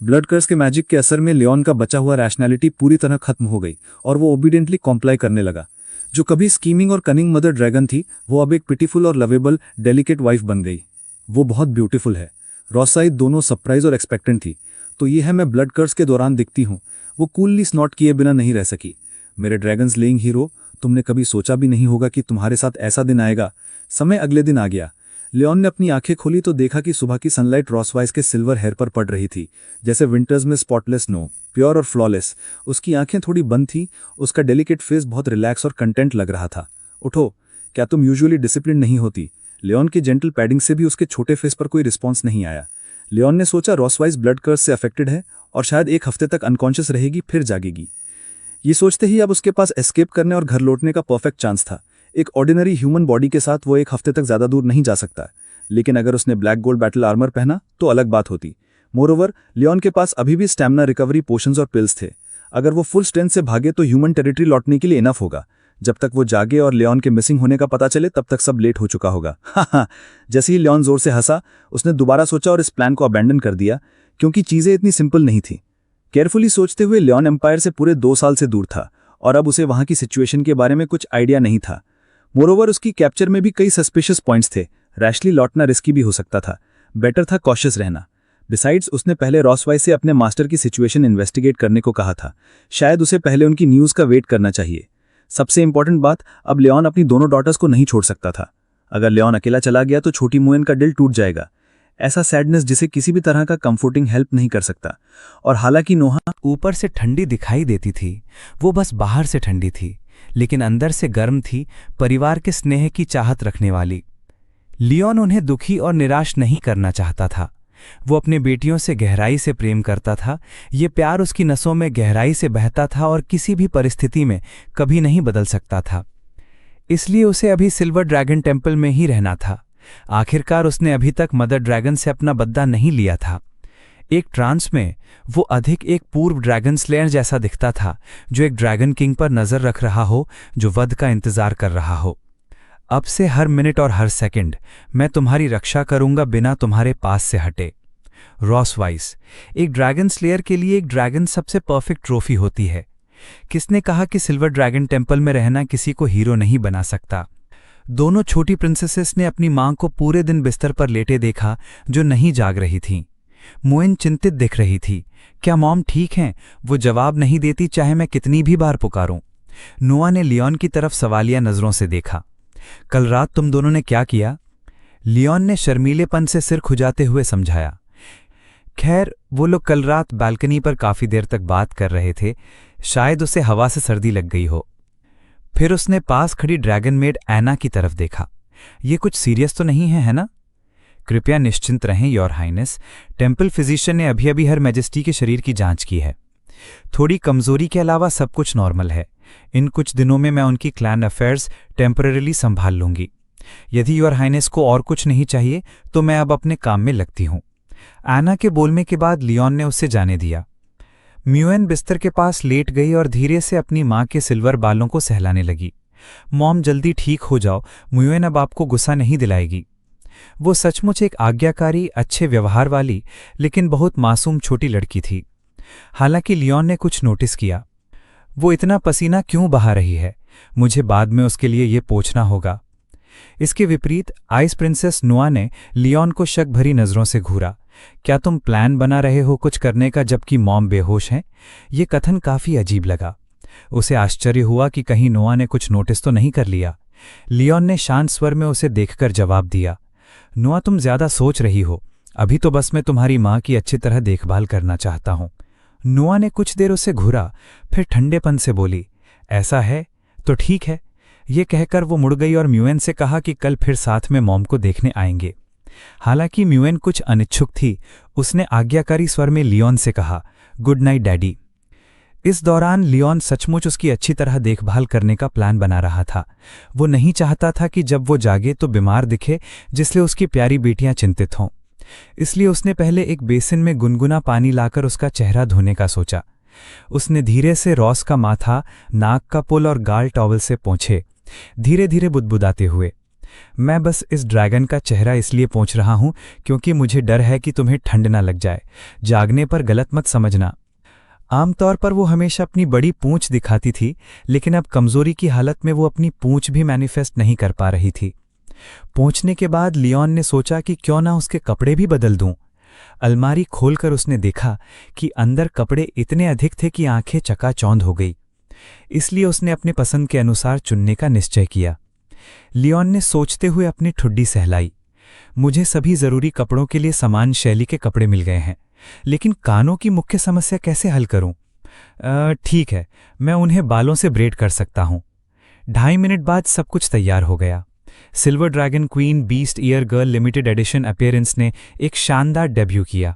ब्लड कर्स के मैजिक के असर में लियोन का बचा हुआ रैशनैलिटी पूरी तरह खत्म हो गई और वो ओबीडियंटली कॉम्प्लाई करने लगा। जो कभी स्कीमिंग और कनिंग मदर ड्रैगन थी, वो अब एक पिटीफुल और लवेबल डेलिकेट वाइफ बन गई। वो बहुत ब्यूटीफुल है। रॉसाई दोनों सरप्राइज और एक्सपेक्टेंट थी। तो ये है मैं ब्लड कर्स के दौरान दिखती हूँ। वो कूलली स्नॉट किए बिना नहीं रह सकी। मेरे ड्रैगन स्लेइंग हीरो, तुमने कभी सोचा भी नहीं होगा कि तुम्हारे साथ ऐसा दिन आएगा। समय अगले दिन आ गया। लियोन ने अपनी आंखें खोली तो देखा कि सुबह की सनलाइट रॉसवाइस के सिल्वर हेयर पर पड़ रही थी, जैसे विंटर्स में स्पॉटलेस स्नो, प्योर और फ्लॉलेस। उसकी आंखें थोड़ी बंद थी। उसका डेलिकेट फेस बहुत रिलैक्स और कंटेंट लग रहा था। उठो, क्या तुम यूजुअली डिसिप्लिन नहीं होती? लियोन की जेंटल पैडिंग से भी उसके छोटे फेस पर कोई रिस्पॉन्स नहीं आया। लियोन ने सोचा रॉसवाइस ब्लड कर्स से अफेक्टेड है और शायद 1 हफ्ते तक अनकॉन्शियस रहेगी, फिर जागेगी। ये सोचते ही अब उसके पास एस्केप करने और घर लौटने का परफेक्ट चांस था। एक ऑर्डिनरी ह्यूमन बॉडी के साथ वो 1 हफ्ते तक ज्यादा दूर नहीं जा सकता, लेकिन अगर उसने ब्लैक गोल्ड बैटल आर्मर पहना तो अलग बात होती। मोरोवर, लियोन के पास अभी भी स्टैमिना रिकवरी पोशंस और पिल्स थे। अगर वो फुल स्ट्रेंथ से भागे तो ह्यूमन टेरिटरी लौटने के लिए इनफ होगा। जब तक वो जागे और लियोन के मिसिंग होने का पता चले तब तक सब लेट हो चुका होगा। हाँ, जैसे ही लियोन जोर से हंसा, उसने दोबारा सोचा और इस प्लान को अबैंडन कर दिया, क्योंकि चीजें इतनी सिंपल नहीं थी। केयरफुली सोचते हुए लियोन एम्पायर से पूरे 2 साल से दूर था और अब उसे वहां की सिचुएशन के बारे में कुछ आइडिया नहीं था। मोरोवर, उसकी कैप्चर में भी कई सस्पिशियस पॉइंट्स थे। रैशली लौटना रिस्की भी हो सकता था। बेटर था कॉशियस रहना। बिसाइड्स, उसने पहले रॉसवाइस से अपने मास्टर की सिचुएशन इन्वेस्टिगेट करने को कहा था। शायद उसे पहले उनकी न्यूज़ का वेट करना चाहिए। सबसे इंपॉर्टेंट बात, अब लियोन अपनी दोनों डॉटर्स को नहीं छोड़ सकता था। अगर लियोन अकेला चला गया तो छोटी मोएन का दिल टूट जाएगा। ऐसा सैडनेस जिसे किसी भी तरह का कंफर्टिंग हेल्प नहीं कर सकता। और हालांकि नोहा ऊपर से ठंडी दिखाई देती थी, वो बस बाहर से ठंडी थी, लेकिन अंदर से गर्म थी, परिवार के स्नेह की चाहत रखने वाली। लियोन उन्हें दुखी और निराश नहीं करना चाहता था। वो अपने बेटियों से गहराई से प्रेम करता था। ये प्यार उसकी नसों में गहराई से बहता था और किसी भी परिस्थिति में कभी नहीं बदल सकता था। इसलिए उसे अभी सिल्वर ड्रैगन टेम्पल में ही रहना था। आखिरकार उसने अभी तक मदर ड्रैगन से अपना बदला नहीं लिया था। एक ट्रांस में वो अधिक एक पूर्व ड्रैगन स्लेयर जैसा दिखता था, जो एक ड्रैगन किंग पर नजर रख रहा हो, जो वध का इंतजार कर रहा हो। अब से हर मिनट और हर सेकंड मैं तुम्हारी रक्षा करूंगा बिना तुम्हारे पास से हटे। रॉसवाइस, एक ड्रैगन स्लेयर के लिए एक ड्रैगन सबसे परफेक्ट ट्रॉफी होती है। किसने कहा कि सिल्वर ड्रैगन टेम्पल में रहना किसी को हीरो नहीं बना सकता? दोनों छोटी प्रिंसेसेस ने अपनी मां को पूरे दिन बिस्तर पर लेटे देखा, जो नहीं जाग रही थीं। मोएन चिंतित दिख रही थी। क्या मॉम ठीक हैं? वो जवाब नहीं देती, चाहे मैं कितनी भी बार पुकारूं। नोआ ने लियोन की तरफ सवालिया नजरों से देखा। कल रात तुम दोनों ने क्या किया? लियोन ने शर्मीलेपन से सिर खुजाते हुए समझाया। खैर, वो लोग कल रात बालकनी पर काफी देर तक बात कर रहे थे। शायद उसे हवा से सर्दी लग गई हो। फिर उसने पास खड़ी ड्रैगन मेड एना की तरफ देखा। ये कुछ सीरियस तो नहीं है ना? कृपया निश्चिंत रहें योर हाइनेस। टेम्पल फिजिशियन ने अभी अभी हर मैजेस्टी के शरीर की जांच की है। थोड़ी कमजोरी के अलावा सब कुछ नॉर्मल है। इन कुछ दिनों में मैं उनकी क्लैन अफेयर्स टेम्पररीली संभाल लूंगी। यदि योर हाइनेस को और कुछ नहीं चाहिए तो मैं अब अपने काम में लगती हूँ। एना के बोलने के बाद लियोन ने उसे जाने दिया। म्यूएन बिस्तर के पास लेट गई और धीरे से अपनी माँ के सिल्वर बालों को सहलाने लगी। मॉम, जल्दी ठीक हो जाओ, म्यूएन अब आपको गुस्सा नहीं दिलाएगी। वो सचमुच एक आज्ञाकारी, अच्छे व्यवहार वाली लेकिन बहुत मासूम छोटी लड़की थी। हालांकि लियोन ने कुछ नोटिस किया। वो इतना पसीना क्यों बहा रही है? मुझे बाद में उसके लिए ये पूछना होगा। इसके विपरीत आइस प्रिंसेस नोआ ने लियोन को शक भरी नजरों से घूरा। क्या तुम प्लान बना रहे हो कुछ करने का जबकि मॉम बेहोश हैं? ये कथन काफी अजीब लगा। उसे आश्चर्य हुआ कि कहीं नोआ ने कुछ नोटिस तो नहीं कर लिया। लियोन ने शांत स्वर में उसे देखकर जवाब दिया, नोआ, तुम ज्यादा सोच रही हो। अभी तो बस मैं तुम्हारी माँ की अच्छी तरह देखभाल करना चाहता हूँ। नोआ ने कुछ देर उसे घूरा, फिर ठंडेपन से बोली, ऐसा है तो ठीक है। ये कहकर वो मुड़ गई और म्यूएन से कहा कि कल फिर साथ में मॉम को देखने आएंगे। हालांकि म्यूएन कुछ अनिच्छुक थी, उसने आज्ञाकारी स्वर में लियोन से कहा, गुड नाइट डैडी। इस दौरान लियोन सचमुच उसकी अच्छी तरह देखभाल करने का प्लान बना रहा था। वो नहीं चाहता था कि जब वो जागे तो बीमार दिखे, जिससे उसकी प्यारी बेटियां चिंतित हों। इसलिए उसने पहले एक बेसिन में गुनगुना पानी लाकर उसका चेहरा धोने का सोचा। उसने धीरे से रॉस का माथा, नाक का पुल और गाल टॉवल से पोंछे, धीरे धीरे बुदबुदाते हुए, मैं बस इस ड्रैगन का चेहरा इसलिए पोंछ रहा हूं क्योंकि मुझे डर है कि तुम्हें ठंड ना लग जाए। जागने पर गलत मत समझना। आमतौर पर वो हमेशा अपनी बड़ी पूंछ दिखाती थी, लेकिन अब कमजोरी की हालत में वो अपनी पूंछ भी मैनिफेस्ट नहीं कर पा रही थी। पहुंचने के बाद लियोन ने सोचा कि क्यों ना उसके कपड़े भी बदल दूं। अलमारी खोलकर उसने देखा कि अंदर कपड़े इतने अधिक थे कि आंखें चकाचौंध हो गई। इसलिए उसने अपने पसंद के अनुसार चुनने का निश्चय किया। लियोन ने सोचते हुए अपनी ठुड्डी सहलाई। मुझे सभी जरूरी कपड़ों के लिए समान शैली के कपड़े मिल गए हैं, लेकिन कानों की मुख्य समस्या कैसे हल करूं? ठीक है, मैं उन्हें बालों से ब्रेड कर सकता हूं। 2.5 मिनट बाद सब कुछ तैयार हो गया। Silver dragon queen beast year girl limited edition appearance ने एक शानदार डेब्यू किया।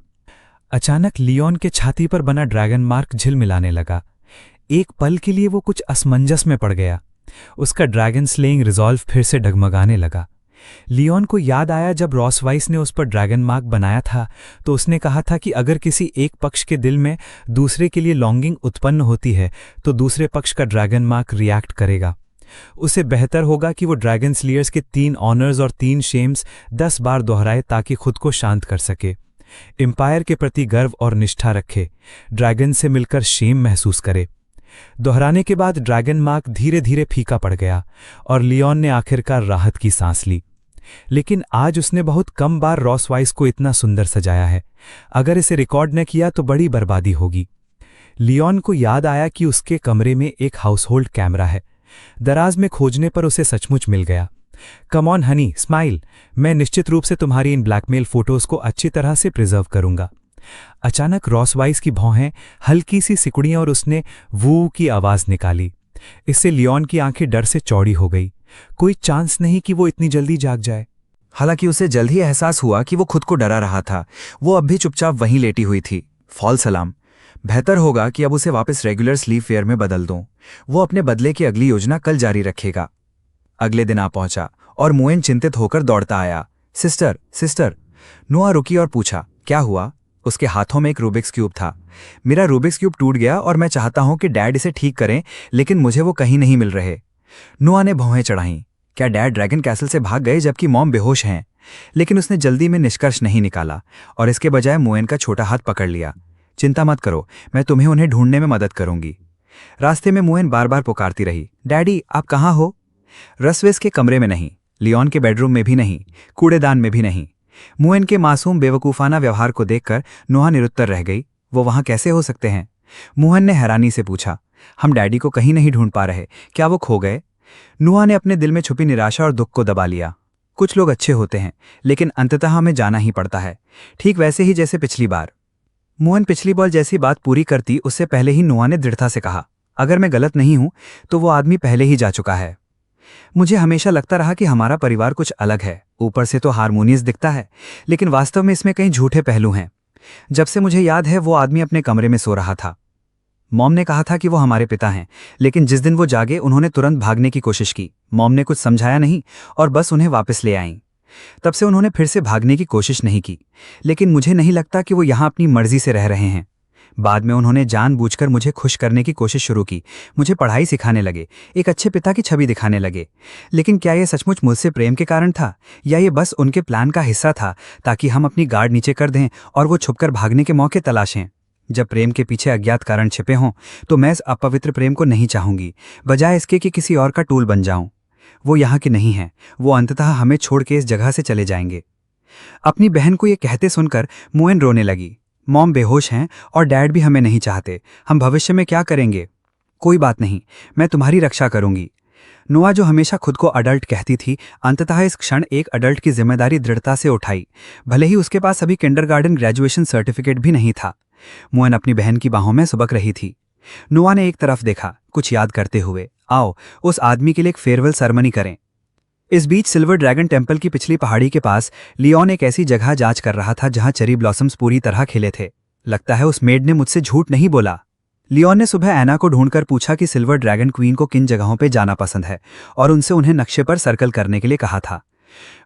अचानक लियोन के छाती पर बना ड्रैगन मार्क झिलमिलाने लगा। एक पल के लिए वो कुछ असमंजस में पड़ गया। उसका ड्रैगन स्लेइंग रिजॉल्व फिर से डगमगाने लगा। लियोन को याद आया जब रॉस वाइस ने उस पर ड्रैगन मार्क बनाया था तो उसने कहा था कि अगर किसी एक पक्ष के दिल में दूसरे के लिए लॉन्गिंग उत्पन्न होती है तो दूसरे पक्ष का ड्रैगन मार्क रिएक्ट करेगा। उसे बेहतर होगा कि वो ड्रैगन स्लेयर्स के 3 ऑनर्स और 3 शेम्स 10 बार दोहराए ताकि खुद को शांत कर सके, एम्पायर के प्रति गर्व और निष्ठा रखे, ड्रैगन से मिलकर शेम महसूस करे। दोहराने के बाद ड्रैगन मार्क धीरे धीरे फीका पड़ गया और लियोन ने आखिरकार राहत की सांस ली। लेकिन आज उसने बहुत कम बार रॉस वाइस को इतना सुंदर सजाया है। अगर इसे रिकॉर्ड न किया तो बड़ी बर्बादी होगी। लियोन को याद आया कि उसके कमरे में एक हाउसहोल्ड कैमरा है। दराज में खोजने पर उसे सचमुच मिल गया। कम ऑन हनी, स्माइल, मैं निश्चित रूप से तुम्हारी इन ब्लैकमेल फोटोज को अच्छी तरह से प्रिजर्व करूंगा। अचानक रॉस वाइस की भौहें हल्की सी सिकुड़ी और उसने वू की आवाज निकाली। इससे लियोन की आंखें डर से चौड़ी हो गई। कोई चांस नहीं कि वो इतनी जल्दी जाग जाए। हालांकि उसे जल्द ही एहसास हुआ कि वो खुद को डरा रहा था। वो अब भी चुपचाप वहीं लेटी हुई थी। False alarm. बेहतर होगा कि अब उसे वापस रेगुलर स्लीप वेयर में बदल दूं। वो अपने बदले की अगली योजना कल जारी रखेगा। अगले दिन आ पहुंचा और मोएन चिंतित होकर दौड़ता आया। Sister, sister. नोआ रुकी और पूछा, क्या हुआ? उसके हाथों में एक रूबिक्स क्यूब था। मेरा रूबिक्स क्यूब टूट गया और मैं चाहता हूं कि डैड इसे ठीक करें, लेकिन मुझे वो कहीं नहीं मिल रहे। नोआ ने भौहें चढ़ाईं। क्या डैड ड्रैगन कैसल से भाग गए जबकि मॉम बेहोश हैं? लेकिन उसने जल्दी में निष्कर्ष नहीं निकाला और इसके बजाय मोएन का छोटा हाथ पकड़ लिया। चिंता मत करो, मैं तुम्हें उन्हें ढूंढने में मदद करूंगी। रास्ते में मोएन बार बार पुकारती रही, डैडी आप कहाँ हो? रसवेस के कमरे में नहीं, लियोन के बेडरूम में भी नहीं, कूड़ेदान में भी नहीं। मोएन के मासूम बेवकूफाना व्यवहार को देखकर नोआ निरुत्तर रह गई। वो वहां कैसे हो सकते हैं? मोहन ने हैरानी से पूछा, हम डैडी को कहीं नहीं ढूंढ पा रहे, क्या वो खो गए? नोआ ने अपने दिल में छुपी निराशा और दुख को दबा लिया। कुछ लोग अच्छे होते हैं, लेकिन अंततः हमें जाना ही पड़ता है, ठीक वैसे ही जैसे पिछली बार। मोहन पिछली बार जैसी बात पूरी करती उससे पहले ही नोआ ने दृढ़ता से कहा, अगर मैं गलत नहीं हूं तो वो आदमी पहले ही जा चुका है। मुझे हमेशा लगता रहा कि हमारा परिवार कुछ अलग है, ऊपर से तो हारमोनियस दिखता है, लेकिन वास्तव में इसमें कई झूठे पहलू हैं। जब से मुझे याद है वो आदमी अपने कमरे में सो रहा था। मॉम ने कहा था कि वो हमारे पिता हैं, लेकिन जिस दिन वो जागे उन्होंने तुरंत भागने की कोशिश की। मॉम ने कुछ समझाया नहीं और बस उन्हें वापस ले आईं। तब से उन्होंने फिर से भागने की कोशिश नहीं की, लेकिन मुझे नहीं लगता कि वो यहाँ अपनी मर्जी से रह रहे हैं। बाद में उन्होंने जानबूझकर मुझे खुश करने की कोशिश शुरू की, मुझे पढ़ाई सिखाने लगे, एक अच्छे पिता की छवि दिखाने लगे। लेकिन क्या ये सचमुच मुझसे प्रेम के कारण था, या ये बस उनके प्लान का हिस्सा था ताकि हम अपनी गार्ड नीचे कर दें और वो छुपकर भागने के मौके तलाशें? जब प्रेम के पीछे अज्ञात कारण छिपे हों तो मैं इस अपवित्र प्रेम को नहीं चाहूंगी, बजाय इसके कि किसी और का टूल बन जाऊं। वो यहाँ के नहीं हैं, वो अंततः हमें छोड़ के इस जगह से चले जाएंगे। अपनी बहन को ये कहते सुनकर मोएन रोने लगी। मॉम बेहोश हैं और डैड भी हमें नहीं चाहते, हम भविष्य में क्या करेंगे? कोई बात नहीं, मैं तुम्हारी रक्षा करूंगी। नोआ, जो हमेशा खुद को अडल्ट कहती थी, अंततः इस क्षण एक अडल्ट की जिम्मेदारी दृढ़ता से उठाई, भले ही उसके पास अभी किंडरगार्टन ग्रेजुएशन सर्टिफिकेट भी नहीं था। मोएन अपनी बहन की बाहों में सुबक रही थी। नोआ ने एक तरफ देखा, कुछ याद करते हुए। आओ उस आदमी के लिए एक फेयरवेल सेरेमनी करें। इस बीच सिल्वर ड्रैगन टेम्पल की पिछली पहाड़ी के पास लियोन एक ऐसी जगह जांच कर रहा था जहां चेरी ब्लॉसम्स पूरी तरह खिले थे। लगता है उस मेड ने मुझसे झूठ नहीं बोला। लियोन ने सुबह एना को ढूंढकर पूछा कि सिल्वर ड्रैगन क्वीन को किन जगहों पे जाना पसंद है और उनसे उन्हें नक्शे पर सर्कल करने के लिए कहा था।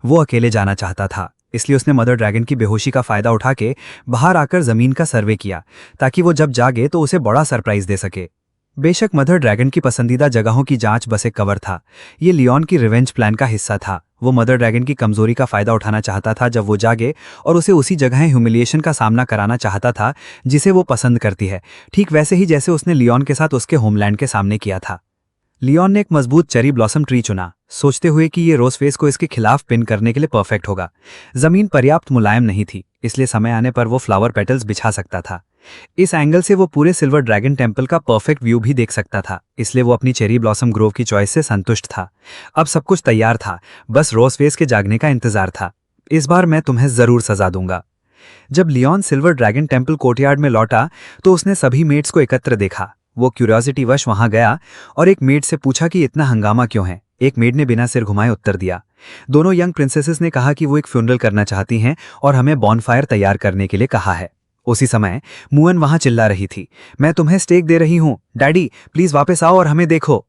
वो अकेले जाना चाहता था, इसलिए उसने मदर ड्रैगन की बेहोशी का फायदा उठा के बाहर आकर जमीन का सर्वे किया ताकि वो जब जागे तो उसे बड़ा सरप्राइज दे सके। बेशक मदर ड्रैगन की पसंदीदा जगहों की जांच बस एक कवर था, ये लियोन की रिवेंज प्लान का हिस्सा था। वो मदर ड्रैगन की कमजोरी का फायदा उठाना चाहता था जब वो जागे और उसे उसी जगह ह्यूमिलिएशन का सामना कराना चाहता था जिसे वो पसंद करती है, ठीक वैसे ही जैसे उसने लियोन के साथ उसके होमलैंड के सामने किया था। लियोन ने एक मजबूत चेरी ब्लॉसम ट्री चुना, सोचते हुए कि ये रोज फेस को इसके खिलाफ पिन करने के लिए परफेक्ट होगा। जमीन पर्याप्त मुलायम नहीं थी, इसलिए समय आने पर वो फ्लावर पेटल्स बिछा सकता था। इस एंगल से वो पूरे सिल्वर ड्रैगन टेम्पल का परफेक्ट व्यू भी देख सकता था, इसलिए वो अपनी चेरी ब्लॉसम ग्रोव की चॉइस से संतुष्ट था। अब सब कुछ तैयार था, बस रोज फेस के जागने का इंतजार था। इस बार मैं तुम्हें जरूर सजा दूंगा। जब Leon silver dragon temple courtyard में लौटा तो उसने सभी मेट्स को एकत्र देखा। वो क्यूरियोसिटी वश वहां गया और एक मेड से पूछा कि इतना हंगामा क्यों है। एक मेड ने बिना सिर घुमाए उत्तर दिया। दोनों यंग प्रिंसेसेस ने कहा कि वो एक फ्यूनरल करना चाहती हैं और हमें बॉनफायर तैयार करने के लिए कहा है। उसी समय मुअन वहां चिल्ला रही थी, मैं तुम्हें स्टेक दे रही हूं, डैडी प्लीज वापस आओ और हमें देखो।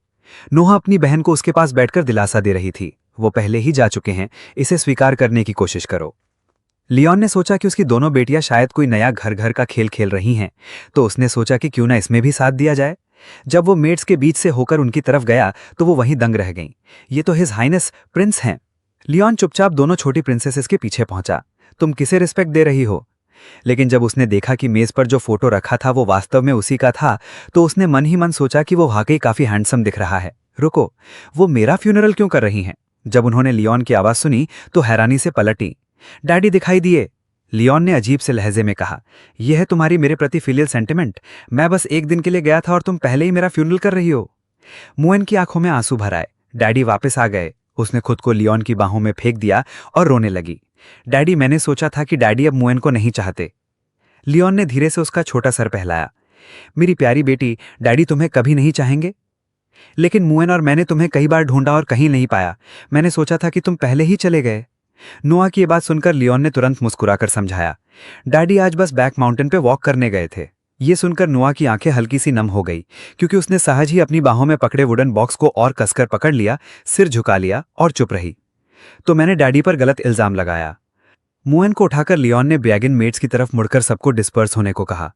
नोहा अपनी बहन को उसके पास बैठकर दिलासा दे रही थी, वो पहले ही जा चुके हैं, इसे स्वीकार करने की कोशिश करो। लियोन ने सोचा कि उसकी दोनों बेटियां शायद कोई नया घर घर का खेल खेल रही हैं, तो उसने सोचा कि क्यों ना इसमें भी साथ दिया जाए। जब वो मेड्स के बीच से होकर उनकी तरफ गया तो वो वहीं दंग रह गईं। ये तो हिज हाइनेस प्रिंस हैं। लियोन चुपचाप दोनों छोटी प्रिंसेसेस के पीछे पहुंचा। तुम किसे रिस्पेक्ट दे रही हो? लेकिन जब उसने देखा कि मेज पर जो फोटो रखा था वो वास्तव में उसी का था, तो उसने मन ही मन सोचा कि वो वाकई काफी हैंडसम दिख रहा है। रुको, वो मेरा फ्यूनरल क्यों कर रही हैं? जब उन्होंने लियोन की आवाज सुनी तो हैरानी से पलटी। डैडी दिखाई दिए, लियोन ने अजीब से लहजे में कहा। यह है तुम्हारी मेरे प्रति फिलियल सेंटिमेंट? मैं बस एक दिन के लिए गया था और तुम पहले ही मेरा फ्यूनरल कर रही हो। मुअन की आंखों में आंसू भर आए। डैडी वापस आ गए। उसने खुद को लियोन की बाहों में फेंक दिया और रोने लगी। डैडी, मैंने सोचा था कि डैडी अब मुअन को नहीं चाहते। लियोन ने धीरे से उसका छोटा सर पहलाया। मेरी प्यारी बेटी, डैडी तुम्हें कभी नहीं चाहेंगे। लेकिन मुअन और मैंने तुम्हें कई बार ढूंढा और कहीं नहीं पाया। मैंने सोचा था कि तुम पहले ही चले गए। नोआ की ये बात सुनकर लियोन ने तुरंत मुस्कुराकर समझाया, डैडी आज बस बैक माउंटेन पे वॉक करने गए थे। ये सुनकर नोआ की आंखें हल्की सी नम हो गई, क्योंकि उसने सहज ही अपनी बाहों में पकड़े वुडन बॉक्स को और कसकर पकड़ लिया, सिर झुका लिया और चुप रही। तो मैंने डैडी पर गलत इल्जाम लगाया। मुअन को उठाकर लियोन ने बैगिन मेट्स की तरफ मुड़कर सबको डिस्पर्स होने को कहा।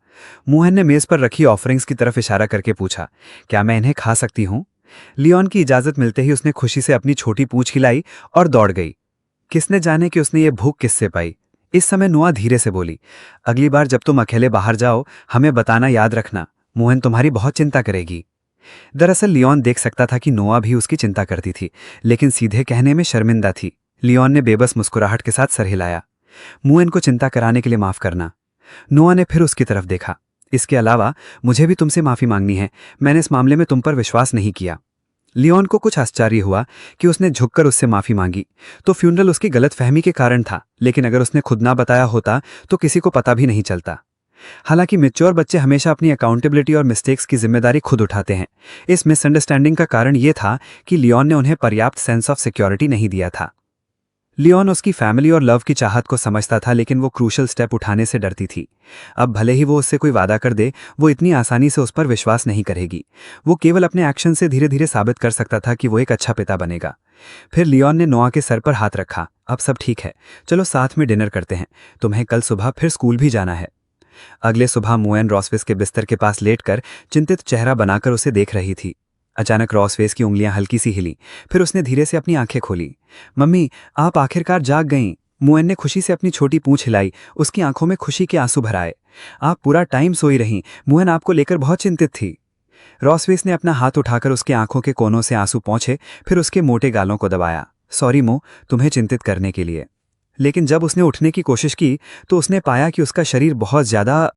मुअन ने मेज पर रखी ऑफरिंग्स की तरफ इशारा करके पूछा, क्या मैं इन्हें खा सकती हूँ? लियोन की इजाजत मिलते ही उसने खुशी से अपनी छोटी पूंछ हिलाई और दौड़ गई। किसने जाने कि उसने ये भूख किससे पाई। इस समय नोआ धीरे से बोली, अगली बार जब तुम अकेले बाहर जाओ हमें बताना याद रखना, मुअन तुम्हारी बहुत चिंता करेगी। दरअसल लियोन देख सकता था कि नोआ भी उसकी चिंता करती थी, लेकिन सीधे कहने में शर्मिंदा थी। लियोन ने बेबस मुस्कुराहट के साथ सर हिलाया। मुअन को चिंता कराने के लिए माफ करना। नोआ ने फिर उसकी तरफ देखा। इसके अलावा मुझे भी तुमसे माफी मांगनी है, मैंने इस मामले में तुम पर विश्वास नहीं किया। लियोन को कुछ आश्चर्य हुआ कि उसने झुककर उससे माफी मांगी, तो फ्यूनरल उसकी गलतफहमी के कारण था, लेकिन अगर उसने खुद ना बताया होता तो किसी को पता भी नहीं चलता। हालांकि मैच्योर बच्चे हमेशा अपनी अकाउंटेबिलिटी और मिस्टेक्स की जिम्मेदारी खुद उठाते हैं। इस मिसअंडरस्टैंडिंग का कारण यह था कि लियोन ने उन्हें पर्याप्त सेंस ऑफ सिक्योरिटी नहीं दिया था। लियोन उसकी फैमिली और लव की चाहत को समझता था, लेकिन वो क्रूशल स्टेप उठाने से डरती थी। अब भले ही वो उससे कोई वादा कर दे, वो इतनी आसानी से उस पर विश्वास नहीं करेगी। वो केवल अपने एक्शन से धीरे धीरे साबित कर सकता था कि वो एक अच्छा पिता बनेगा। फिर लियोन ने नोआ के सर पर हाथ रखा। अब सब ठीक है, चलो साथ में डिनर करते हैं। तुम्हें कल सुबह फिर स्कूल भी जाना है। अगले सुबह मोएन रॉसवेस के बिस्तर के पास लेटकर चिंतित चेहरा बनाकर उसे देख रही थी। अचानक रॉसवेस की उंगलियां हल्की सी हिली, फिर उसने धीरे से अपनी आंखें खोली। मम्मी, आप आखिरकार जाग गईं। मोएन ने खुशी से अपनी छोटी पूंछ हिलाई, उसकी आंखों में खुशी के आंसू भर आए। आप पूरा टाइम सोई रहीं। मोएन आपको लेकर बहुत चिंतित थी। रॉसवेस ने अपना हाथ उठाकर उसके आंखों के कोनों से आंसू पोंछे, फिर उसके मोटे गालों को दबाया। सॉरी मो, तुम्हें चिंतित करने के लिए। लेकिन जब उसने उठने की कोशिश की तो उसने पाया कि उसका शरीर बहुत ज्यादा